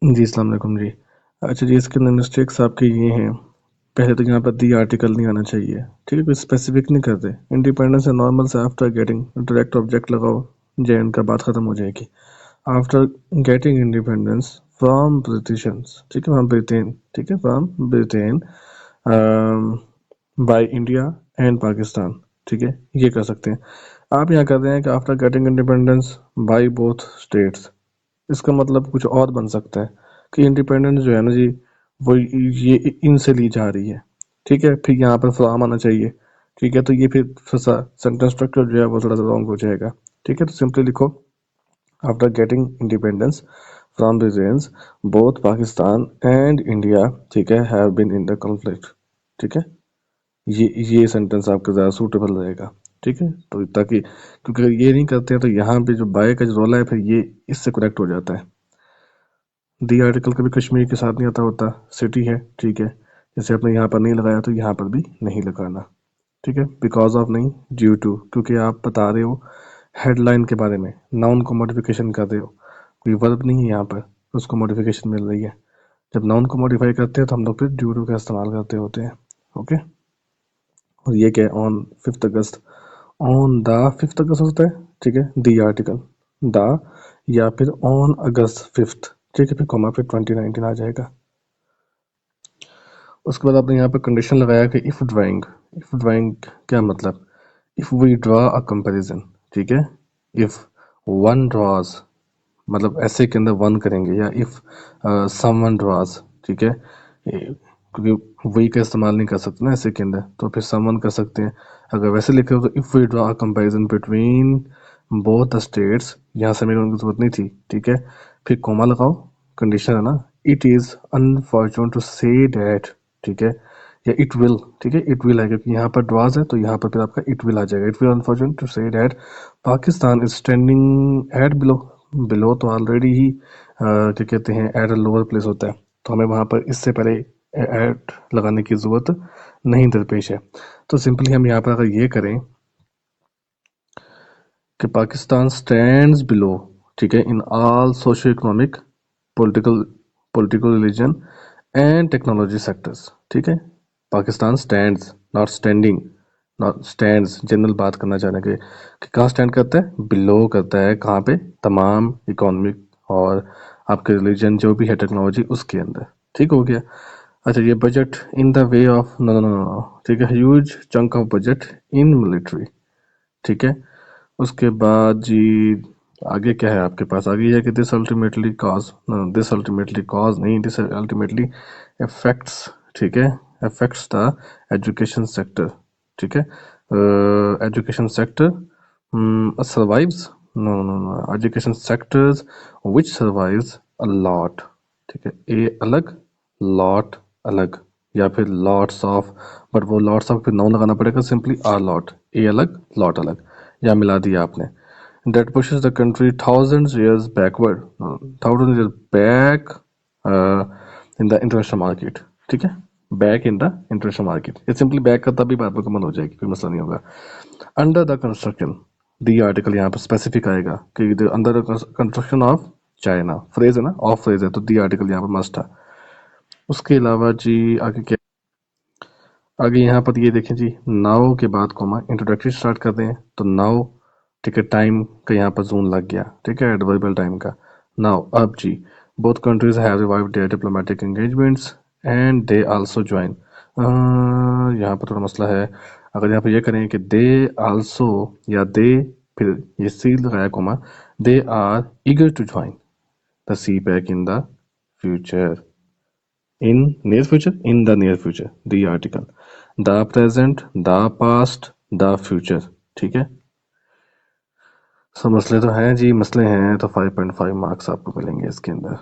जी, अस्सलाम वालेकुम जी। अच्छा जी, इसके अंदर मिस्टेक्स आपकी ये हैं, पहले तो यहाँ पर दी आर्टिकल नहीं आना चाहिए, ठीक है? कोई स्पेसिफिक नहीं करते। इंडिपेंडेंस है नॉर्मल से आफ्टर गेटिंग, डायरेक्ट ऑब्जेक्ट लगाओ, जैन का बात खत्म हो जाएगी। After getting independence from Britishers, ठीक है? फ्रॉम ब्रिटेन, ठीक है? From Britain by India and Pakistan, ठीक है? ये कर सकते हैं। आप यहाँ कर रहे हैं कि after getting independence by both states. इसका मतलब कुछ और बन सकता है कि इंडिपेंडेंस जो है ना जी, वो ये इनसे ली जा रही है, ठीक है? फिर यहाँ पर फ्राम आना चाहिए, ठीक है? तो ये फिर सेंटेंस स्ट्रक्चर जो है वो थोड़ा सा रॉन्ग हो जाएगा, ठीक है? तो सिंपली लिखो after getting independence from Britain both Pakistan and India, ठीक है, have been in the conflict, ठीक है? ये सेंटेंस आपका ज़्यादा सूटेबल रहेगा, ठीक है? तो ताकि क्योंकि अगर ये नहीं करते हैं तो यहाँ पे जो बाय का जो रोला है फिर ये इससे कनेक्ट हो जाता है। दी आर्टिकल कभी कश्मीर के साथ नहीं आता होता, सिटी है, ठीक है? जैसे आपने यहाँ पर नहीं लगाया तो यहाँ पर भी नहीं लगाना, ठीक है? बिकॉज ऑफ नहीं, ड्यू टू, क्योंकि आप बता रहे हो हेडलाइन के बारे में, नाउन को मॉडिफिकेशन कर रहे हो, कोई वर्ब नहीं है यहाँ पर, उसको मॉडिफिकेशन मिल रही है। जब नाउन को मॉडिफाई करते हैं तो हम लोग फिर ड्यू टू का इस्तेमाल करते होते हैं, ओके? और ये क्या है, ऑन 5 अगस्त, ऑन द 5 अगस्त होता है, ठीक है? दी आर्टिकल द, या फिर ऑन अगस्त 5, ठीक है? फिर कॉमा फिर 2019 आ जाएगा। उसके बाद आपने यहाँ पे कंडीशन लगाया कि इफ ड्राइंग क्या मतलब, if we draw a comparison, ठीक है? इफ वन ड्रॉज, मतलब ऐसे के अंदर वन करेंगे, या इफ समवन ड्रॉज, ठीक है? क्योंकि वी का इस्तेमाल नहीं कर सकते ना ऐसे के अंदर, तो फिर समवन कर सकते हैं। अगर वैसे लिखे हो तो if we draw a comparison between both the states, यहाँ से मेरे उनकी जरूरत नहीं थी, ठीक है? फिर कोमा लगाओ, कंडीशन है ना, it is unfortunate to say that, ठीक है? या इट विल, ठीक है? इट विल आएगा क्योंकि यहाँ पर ड्रॉज है तो यहाँ पर फिर आपका इट विल आ जाएगा। It will unfortunate to say that Pakistan is standing at below, below तो ऑलरेडी ही क्या कहते हैं, एट अ लोअर प्लेस होता है, तो हमें वहाँ पर इससे पहले एट लगाने की ज़रूरत नहीं दरपेश है। तो सिंपली हम यहाँ पर अगर ये करें कि पाकिस्तान स्टैंड्स बिलो, ठीक है, in all socio economic, political political religion and technology sectors, ठीक है? Pakistan stands, not standing, not stands, general बात करना चाह रहे हैं कि कहाँ स्टैंड करता है, बिलो करता है कहाँ पे, तमाम इकोनॉमिक और आपके रिलीजन जो भी है टेक्नोलॉजी उसके अंदर, ठीक हो गया? अच्छा, ये budget in the way of, no no no no, ठीक है, huge chunk of budget in military, ठीक है? उसके बाद जी आगे क्या है आपके पास, आगे ये है कि दिस अल्टीमेटली कॉज नहीं, दिस अल्टीमेटली अफेक्ट्स, ठीक है, अफेक्ट्स द एजुकेशन सेक्टर, ठीक है? Education sector survives, no no no, education sectors which survives a lot, ठीक है? ए अलग, लॉट अलग, या फिर लॉट्स ऑफ, बट वो लॉट्स ऑफ फिर नाउन लगाना पड़ेगा, सिंपली आर लॉट, ए अलग लॉट अलग, या मिला दिया आपने। that pushes the country thousands years backward, thousands years back uh, in the international market, ठीक है? Back in the international market, ये सिंपली बैक का तभी बात मुकम्मल हो जाएगी, कोई मसला नहीं होगा। Under the construction, the article यहाँ पर स्पेसिफिक आएगा कि under the construction of China, phrase है ना, ऑफ फ्रेज है तो दी आर्टिकल यहाँ पर मस्ट है। उसके अलावा जी आगे क्या, आगे यहाँ पर ये देखें जी, नाउ के बाद कोमा इंट्रोडक्टरी स्टार्ट कर रहे हैं तो नाउ, ठीक है, टाइम का यहाँ पर जोन लग गया, ठीक है, एडवर्बियल टाइम का। नाउ अब जी, both countries have revived their diplomatic engagements and they also join, यहाँ पर थोड़ा मसला है। अगर यहाँ पर ये करें कि दे आल्सो, या दे, फिर ये सी लगाया comma, they are eager to join the CPEC in the future, in near future, in the near future, the article, the present, the past, the future, ठीक है? सो मसले तो हैं जी, मसले हैं तो 5.5 मार्क्स आपको मिलेंगे इसके अंदर।